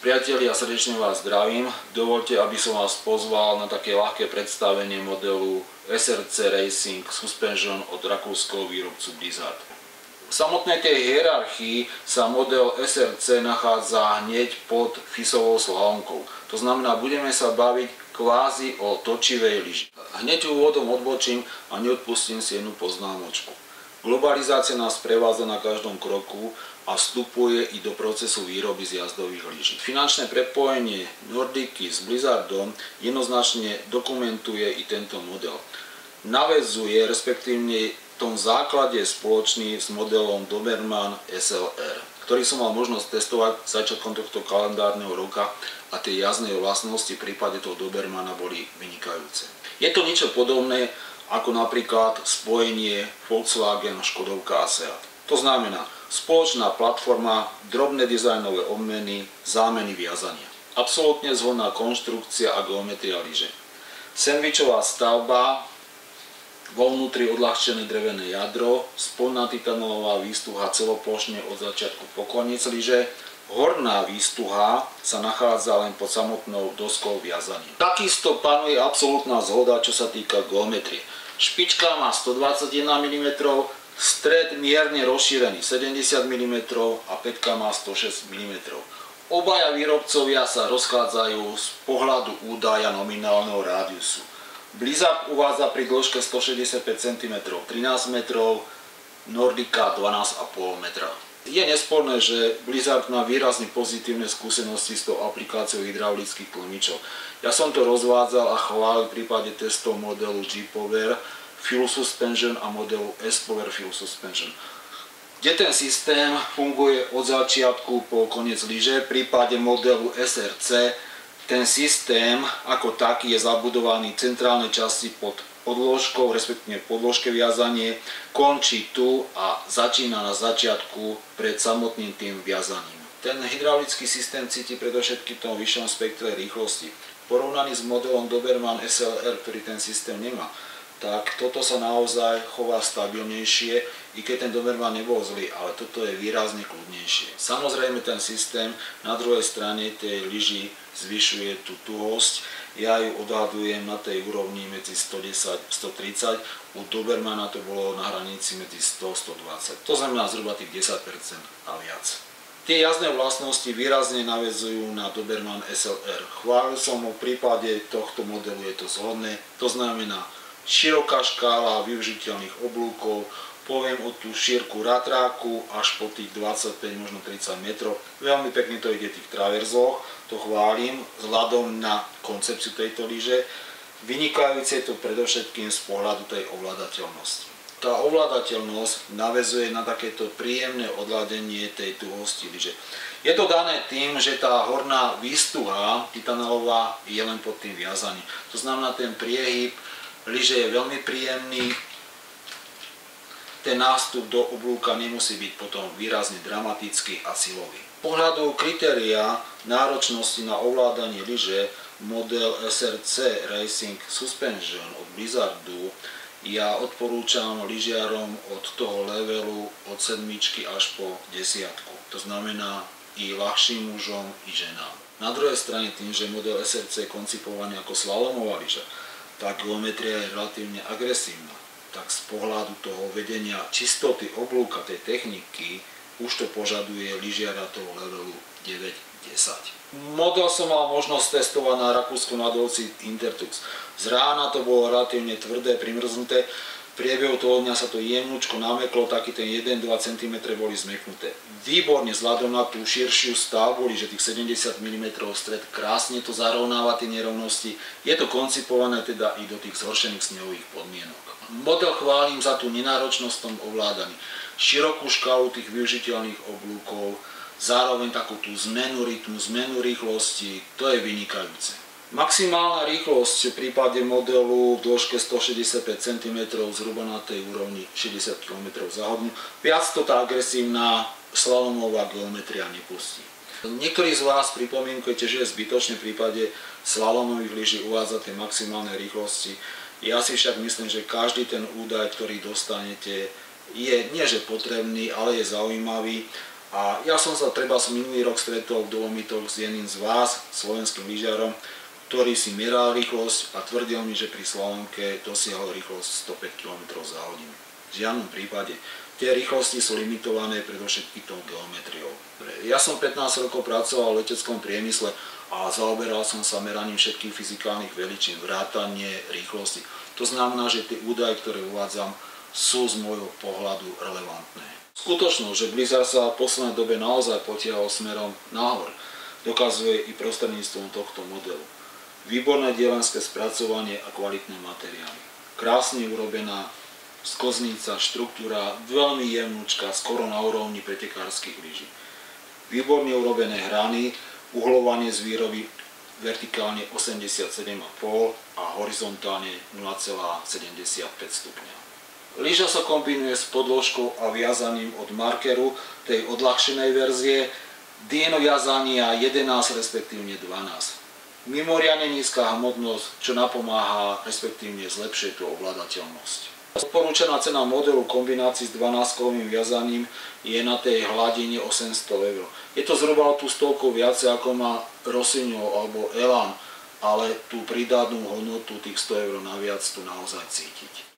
Priatelia, srdečne vás zdravím. Dovoľte, aby som vás pozval na také ľahké predstavenie modelu SRC Racing Suspension od rakúskeho výrobcu Blizzard. V samotnej tej hierarchii sa model SRC nachádza hneď pod FISovou slalomkou. To znamená, budeme sa baviť kvázi o točivej lyži. Hneď úvodom odbočím a neodpustím si jednu poznámočku. Globalizácia nás prevádza na každom kroku a vstupuje i do procesu výroby z jazdových lyží. Finančné prepojenie Nordiky s Blizzardom jednoznačne dokumentuje i tento model. Naväzuje, respektívne v tom základe spoločný s modelom Doberman SLR, ktorý som mal možnosť testovať začiatkom tohto kalendárneho roka a tie jazdné vlastnosti v prípade toho Dobermana boli vynikajúce. Je to niečo podobné ako napríklad spojenie Volkswagen, Škodovka a Seat. To znamená spoločná platforma, drobné dizajnové obmeny, zámeny viazania. Absolútne zhodná konštrukcia a geometria lyže. Sendvičová stavba, vo vnútri odľahčené drevené jadro, spodná titanová výstuha celoplošne od začiatku po koniec lyže, horná výstuha sa nachádza len pod samotnou doskou viazania. Takisto panuje absolútna zhoda, čo sa týka geometrie. Špička má 121 mm, stred mierne rozšírený 70 mm a päťka má 106 mm. Obaja výrobcovia sa rozchádzajú z pohľadu údaja nominálneho rádiusu. Blizzard uvádza pri dĺžke 165 cm 13 metrov, Nordica 12,5 metra. Je nesporné, že Blizzard má výrazne pozitívne skúsenosti s tou aplikáciou hydraulických tlmičov. Ja som to rozvádzal a chválil v prípade testov modelu G-Power Fuel Suspension a modelu S-Power Fuel Suspension, kde ten systém funguje od začiatku po koniec lyže. V prípade modelu SRC ten systém ako taký je zabudovaný v centrálnej časti pod podložkou, respektíve podložke viazanie, končí tu a začína na začiatku pred samotným tým viazaním. Ten hydraulický systém cíti predovšetkým v tom vyššom spektre rýchlosti. Porovnaný s modelom Doberman SLR, ktorý ten systém nemá, tak toto sa naozaj chová stabilnejšie, i keď ten Doberman nebol zlý, ale toto je výrazne kľudnejšie. Samozrejme ten systém na druhej strane tej lyži zvyšuje tú tuhosť. Ja ju odhadujem na tej úrovni medzi 110-130, u Dobermana to bolo na hranici medzi 100-120, to znamená zhruba tých 10% a viac. Tie jazdné vlastnosti výrazne naväzujú na Doberman SLR. Chválil som ho, v prípade tohto modelu je to zhodné, to znamená široká škála využiteľných oblúkov, poviem o tú šírku ratráku až po tých 25, možno 30 metrov. Veľmi pekne to ide v tých traverzoch, to chválim, vzhľadom na koncepciu tejto lyže. Vynikajúce je to predovšetkým z pohľadu tej ovládateľnosti. Tá ovládateľnosť naväzuje na takéto príjemné odladenie tej tuhosti lyže. Je to dané tým, že tá horná výstuha titanová je len pod tým viazaním. To znamená, ten priehyb lyže je veľmi príjemný. Ten nástup do oblúka nemusí byť potom výrazne dramatický a silový. Z pohľadu kritéria náročnosti na ovládanie lyže model SRC Racing Suspension od Blizzardu ja odporúčam lyžiarom od toho levelu od 7 až po 10. To znamená i ľahším mužom, i ženám. Na druhej strane tým, že model SRC je koncipovaný ako slalomová lyža, tá geometria je relatívne agresívna, tak z pohľadu toho vedenia čistoty oblúka tej techniky už to požaduje lyžiara toho levelu 9-10. Model som mal možnosť testovať na rakúskom ľadovci Intertux. Z rána to bolo relatívne tvrdé, primrznuté, v priebehu toho dňa sa to jemnúčko nameklo, taký ten 1-2 cm boli zmeknuté. Výborne vzhľadom na tú širšiu stavbu, že tých 70 mm stred, krásne to zarovnáva tie nerovnosti. Je to koncipované teda i do tých zhoršených snehových podmienok. Model chválim za tú nenáročnosť v tom ovládaní. Širokú škálu tých využiteľných oblúkov, zároveň takú tú zmenu rytmu, zmenu rýchlosti, to je vynikajúce. Maximálna rýchlosť v prípade modelu v dĺžke 165 cm zhruba na tej úrovni 60 km za hodinu. Viac to tá agresívna slalomová geometria nepustí. Niektorí z vás pripomienkujete, že je zbytočné v prípade slalomových lyží uvádzať tie maximálne rýchlosti. Ja si však myslím, že každý ten údaj, ktorý dostanete, je nie že potrebný, ale je zaujímavý A ja som sa minulý rok stretol v Dolomitoch s jedným z vás, slovenským lyžiarom, ktorý si meral rýchlosť a tvrdil mi, že pri slalomke dosiahol rýchlosť 105 km za hodinu. V žiadnom prípade. Tie rýchlosti sú limitované predovšetkým tou geometriou. Ja som 15 rokov pracoval v leteckom priemysle a zaoberal som sa meraním všetkých fyzikálnych veličín, vrátanie rýchlosti. To znamená, že tie údaje, ktoré uvádzam, sú z môjho pohľadu relevantné. Skutočnosť, že Blizzard sa v poslednej dobe naozaj potiahol smerom nahor, dokazuje i prostredníctvom tohto modelu. Výborné dielenské spracovanie a kvalitné materiály. Krásne urobená sklznica, štruktúra, veľmi jemnúčka, skoro na úrovni pretekárskych lyží. Výborne urobené hrany, uhlovanie z výroby vertikálne 87,5 a horizontálne 0,75 stupňa. Lyža sa kombinuje s podložkou a viazaním od markeru, tej odľahčenej verzie, dien viazania 11 respektívne 12. Mimoriadne nízka hmotnosť, čo napomáha respektívne zlepšuje tú ovládateľnosť. Odporúčaná cena modelu kombinácii s 12-kovým viazaním je na tej hladine 800 €. Je to zhruba tú stovku viacej ako má Rossignol alebo Elan, ale tú pridanú hodnotu tých 100 € naviac tu naozaj cítiť.